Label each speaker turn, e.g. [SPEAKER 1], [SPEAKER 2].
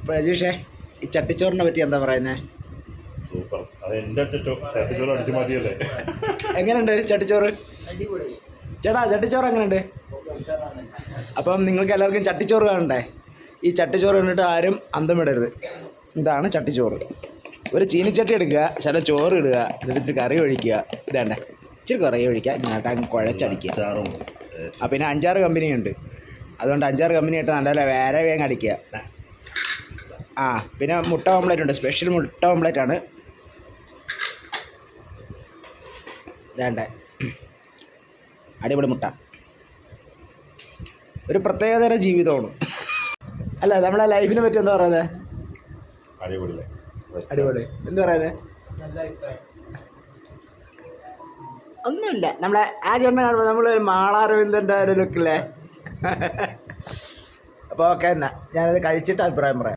[SPEAKER 1] പ്രജീഷേ, ഈ ചട്ടിച്ചോറിനെ പറ്റി എന്താ പറയുന്നത്?
[SPEAKER 2] സൂപ്പർ. അത് എൻ്റെ ചട്ടിച്ചോറ് അടിച്ചു മാറ്റിയല്ലേ.
[SPEAKER 1] എങ്ങനെയുണ്ട് ചട്ടിച്ചോറ്? ചേട്ടാ ചട്ടിച്ചോറ് എങ്ങനെയുണ്ട്? അപ്പം നിങ്ങൾക്ക് എല്ലാവർക്കും ചട്ടിച്ചോറ് കാണണ്ടേ? ഈ ചട്ടിച്ചോറ് കണ്ടിട്ട് ആരും അന്തം വിടരുത്. ഇതാണ് ചട്ടിച്ചോറ്. ഒരു ചീനിച്ചട്ടി എടുക്കുക, ചില ചോറ് ഇടുക, എന്നിട്ട് കറി ഒഴിക്കുക. ഇതാണ്ടേ ഇച്ചിരി കറി ഒഴിക്കുക, എന്നിട്ട് അങ്ങ് കുഴച്ചടിക്കുക. പിന്നെ 5-6 കമ്പനിയുണ്ട്, അതുകൊണ്ട് 5-6 കമ്പനിയായിട്ട് നല്ലപോലെ വേറെ വേഗം അടിക്കുക. പിന്നെ മുട്ട ഓംപ്ലേറ്റ് ഉണ്ട്, സ്പെഷ്യൽ മുട്ട ഓംപ്ലേറ്റ് ആണ്. ഇതാണ്ടേ അടിപൊളി മുട്ട, ഒരു പ്രത്യേകതര ജീവിതമാണ്. അല്ല, നമ്മളെ ലൈഫിനെ പറ്റി എന്താ പറയുന്നത്? അടിപൊളി എന്താ പറയുന്നത്? ഒന്നുമില്ല, നമ്മളെ ആ ചേട്ടനെ കാണുമ്പോൾ നമ്മളൊരു മാളാരവിന്ദൻ്റെ ഒരു ലുക്കില്ലേ. അപ്പോൾ ഓക്കെ, എന്നാ ഞാനത് കഴിച്ചിട്ട് അഭിപ്രായം പറയാം.